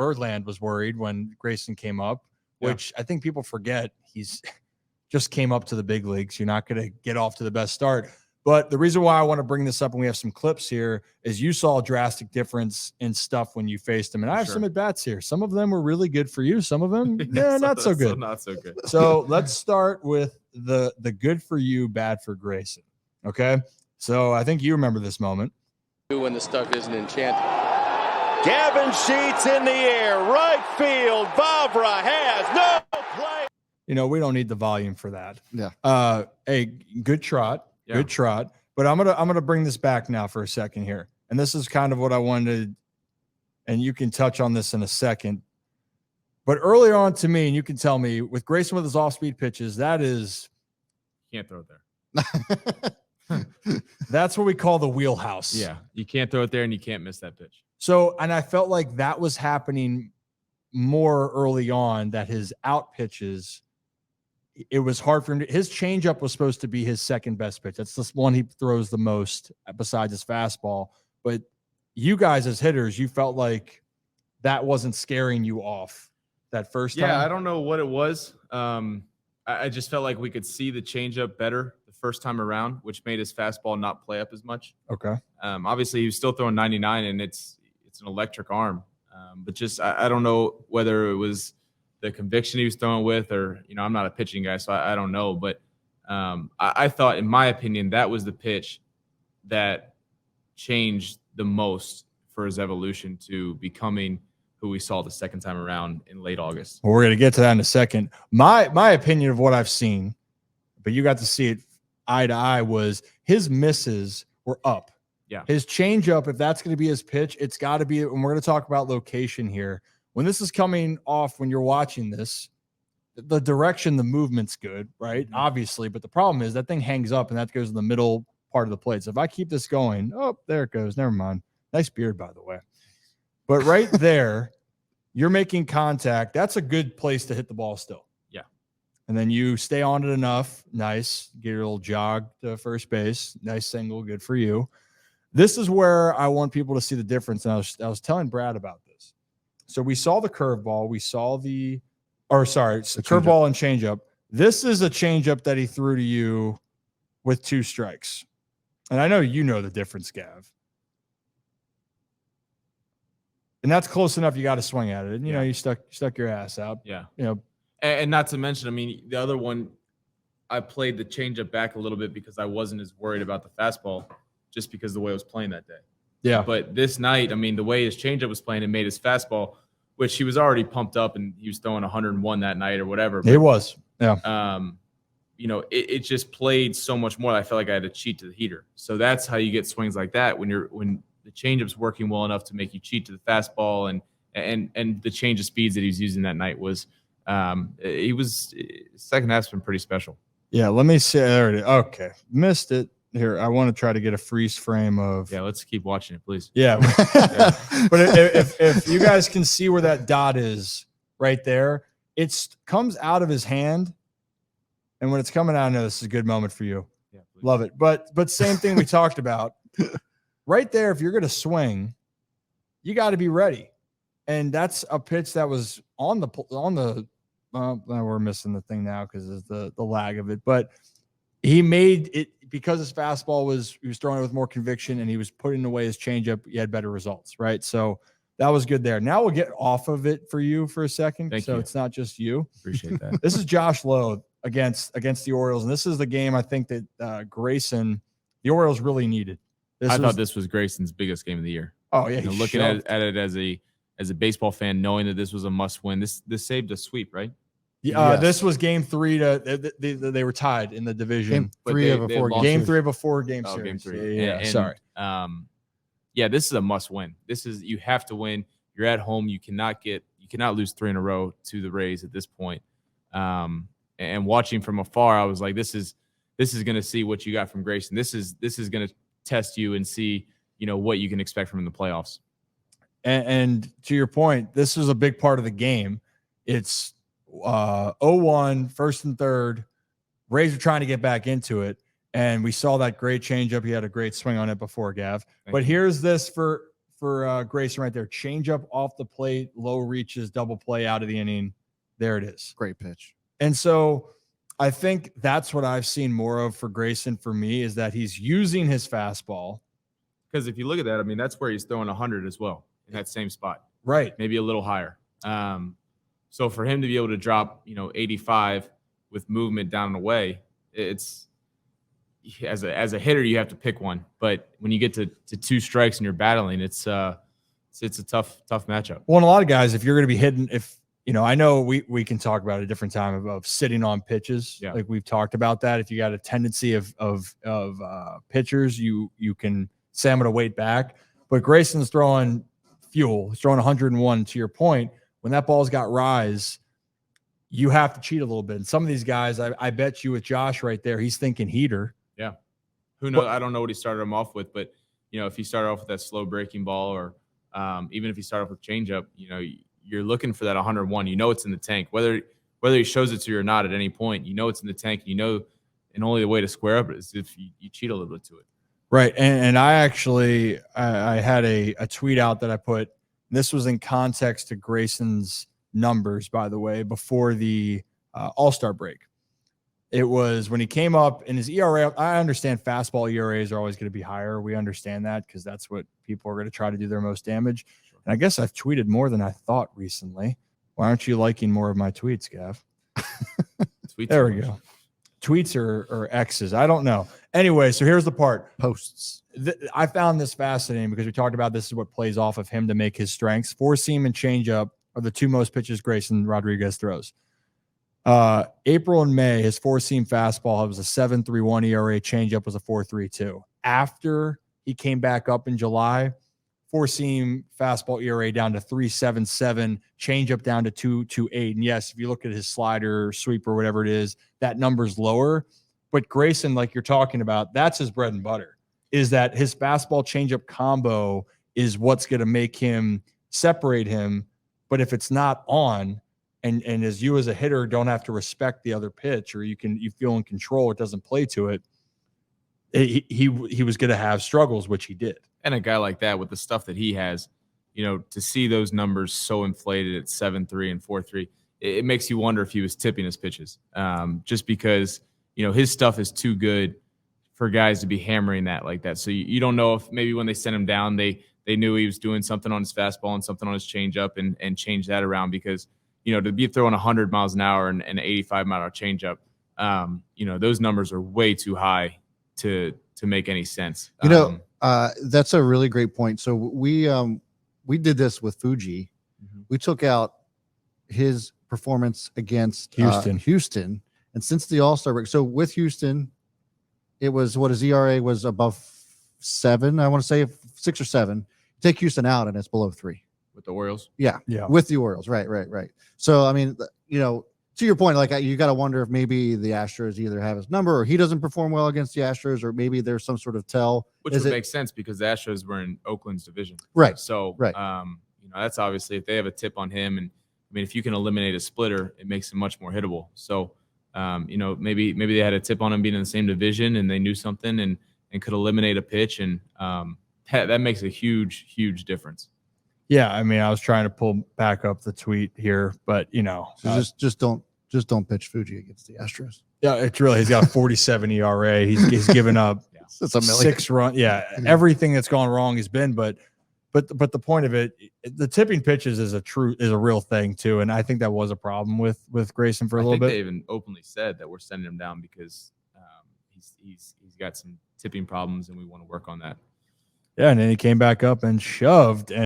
Birdland was worried when Grayson came up, which I think people forget. He's just came up to the big leagues. You're not going to get off to the best start. But the reason why I want to bring this up, and we have some clips here, is you saw a drastic difference in stuff when you faced him. And I have some at-bats here. Some of them were really good for you. Some of them, not so good. Not so good. So let's start with the good for you, bad for Grayson. Okay? So I think you remember this moment. When the stuff isn't enchanted. Gavin Sheets in the air, right field. Vavra has no play. You know, we don't need the volume for that. Yeah. Hey, good trot. Yeah. Good trot. But I'm gonna bring this back now for a second here. And this is kind of what I wanted, and you can touch on this in a second. But earlier on to me, and you can tell me, with Grayson with his off-speed pitches, that is can't throw it there. That's what we call the wheelhouse. Yeah. You can't throw it there and you can't miss that pitch. So, and I felt like that was happening more early on, that his out pitches, it was hard for him to, his changeup was supposed to be his second best pitch. That's the one he throws the most besides his fastball. But you guys as hitters, you felt like that wasn't scaring you off that first time? Yeah, I don't know what it was. I just felt like we could see the changeup better the first time around, which made his fastball not play up as much. Okay. Obviously, he was still throwing 99, and it's an electric arm. But just I don't know whether it was the conviction he was throwing with, or, you know, I'm not a pitching guy, so I don't know. But I thought, in my opinion, that was the pitch that changed the most for his evolution to becoming who we saw the second time around in late August. Well, we're going to get to that in a second. My opinion of what I've seen, but you got to see it eye to eye, was his misses were up. Yeah. His changeup, if that's going to be his pitch, it's got to be, and we're going to talk about location here. When this is coming off, when you're watching this, the direction, the movement's good, right? Mm-hmm. Obviously, but the problem is that thing hangs up and that goes in the middle part of the plate. So if I keep this going, oh, there it goes. Never mind. Nice beard, by the way. But right there, you're making contact. That's a good place to hit the ball still. Yeah. And then you stay on it enough. Nice. Get your little jog to first base. Nice single. Good for you. This is where I want people to see the difference. And I was telling Brad about this. So we saw the curveball. We saw the curveball and changeup. This is a changeup that he threw to you with 2 strikes. And I know you know the difference, Gav. And that's close enough. You got to swing at it. And, you know, you stuck your ass out. Yeah. You know, and not to mention, I mean, the other one, I played the changeup back a little bit because I wasn't as worried about the fastball, just because of the way I was playing that day. Yeah. But this night, I mean, the way his changeup was playing, it made his fastball, which he was already pumped up and he was throwing 101 that night or whatever. But, it was. Yeah. You know, it just played so much more. I felt like I had to cheat to the heater. So that's how you get swings like that when the changeup's working well enough to make you cheat to the fastball, and the change of speeds that he was using that night was second half's been pretty special. Yeah, let me see. There it is. Okay, missed it. Here, I want to try to get a freeze frame of. Yeah, let's keep watching it, please. Yeah, but if you guys can see where that dot is right there, it comes out of his hand, and when it's coming out, I know this is a good moment for you. Yeah, please. Love it. But same thing we talked about. Right there, if you're going to swing, you got to be ready. And that's a pitch that was on the we're missing the thing now because of the lag of it. But he made it because his fastball he was throwing it with more conviction and he was putting away his changeup. He had better results, right? So that was good there. Now we'll get off of it for you for a second. Thank you. It's not just you. Appreciate that. This is Josh Lowe against the Orioles. And this is the game I think that Grayson, the Orioles really needed. I thought this was Grayson's biggest game of the year. Oh yeah, looking at it as a baseball fan, knowing that this was a must win. This saved a sweep, right? Yeah, yes. This was game 3 they were tied in the division. Game 3 of a 4-game game 3 of a 4-game series. Game 3. Yeah. Sorry. Yeah, this is a must win. You have to win. You're at home. You cannot lose 3 in a row to the Rays at this point. And watching from afar, I was like, this is going to see what you got from Grayson. This is going to test you and see, you know, what you can expect from him in the playoffs. And to your point, this was a big part of the game. It's 0-1, first and third. Rays are trying to get back into it, and we saw that great changeup. He had a great swing on it before, Gav. But here's this for for Grayson right there. Changeup off the plate, low reaches, double play out of the inning. There it is. Great pitch. And so I think that's what I've seen more of for Grayson for me is that he's using his fastball. Because if you look at that, I mean, that's where he's throwing 100 as well in that same spot. Right. Maybe a little higher. So for him to be able to drop, 85 with movement down and away, it's as a hitter, you have to pick one. But when you get to 2 strikes and you're battling, it's a tough matchup. Well, and a lot of guys, if you're going to be hitting, I know we can talk about a different time of sitting on pitches. Yeah. Like we've talked about that. If you got a tendency of pitchers, you can say I'm going to wait back. But Grayson's throwing fuel. He's throwing 101. To your point, when that ball's got rise, you have to cheat a little bit. And some of these guys, I bet you with Josh right there, he's thinking heater. Yeah. Who knows? I don't know what he started him off with, but if he started off with that slow breaking ball, or even if he started off with changeup, you're looking for that 101. It's in the tank. Whether he shows it to you or not at any point, it's in the tank. And only the way to square up is if you cheat a little bit to it. Right. And I actually I had a tweet out that I put. This was in context to Grayson's numbers, by the way, before the All-Star break. It was when he came up in his ERA. I understand fastball ERAs are always going to be higher. We understand that because that's what people are going to try to do their most damage. And I guess I've tweeted more than I thought recently. Why aren't you liking more of my tweets, Gav? There we go. Tweets or X's. I don't know. Anyway, so here's the part. Posts. I found this fascinating because we talked about this is what plays off of him to make his strengths. 4-seam and changeup are the 2 most pitches Grayson Rodriguez throws. April and May, his 4-seam fastball was a 7.31 ERA. Changeup was a 4.32. After he came back up in July, 4-seam fastball ERA down to 3.77, changeup down to 2.28. And yes, if you look at his slider, sweep, or whatever it is, that number's lower. But Grayson, like you're talking about, that's his bread and butter, is that his fastball changeup combo is what's going to make him separate him. But if it's not on, and as you as a hitter don't have to respect the other pitch, or you feel in control, it doesn't play to it, he was going to have struggles, which he did. And a guy like that with the stuff that he has, to see those numbers so inflated at 7.3 and 4.3, it makes you wonder if he was tipping his pitches, just because, his stuff is too good for guys to be hammering that like that. So you don't know if maybe when they sent him down, they knew he was doing something on his fastball and something on his changeup and change that around because, to be throwing 100 miles an hour and an 85-mile-an-hour changeup, those numbers are way too high to make any sense. That's a really great point. So we did this with Fuji. Mm-hmm. We took out his performance against Houston. And since the All-Star break, so with Houston, it was what his ERA was above 7. I want to say 6 or 7. Take Houston out and it's below 3. With the Orioles? Yeah. With the Orioles. Right. So, I mean, to your point, like you got to wonder if maybe the Astros either have his number or he doesn't perform well against the Astros, or maybe there's some sort of tell. Which would make sense because the Astros were in Oakland's division. Right. So, right. That's obviously if they have a tip on him, and I mean, if you can eliminate a splitter, it makes him much more hittable. So, maybe they had a tip on him being in the same division and they knew something and could eliminate a pitch. And that makes a huge, huge difference. Yeah. I mean, I was trying to pull back up the tweet here, but so just don't pitch Fuji against the Astros. Yeah, it's really, he's got a 47 ERA. He's given up it's a 6 runs. Yeah, everything that's gone wrong has been, but the point of it, the tipping pitches is a real thing too, and I think that was a problem with Grayson for a little bit. They even openly said that we're sending him down because he's got some tipping problems, and we want to work on that. Yeah, and then he came back up and shoved.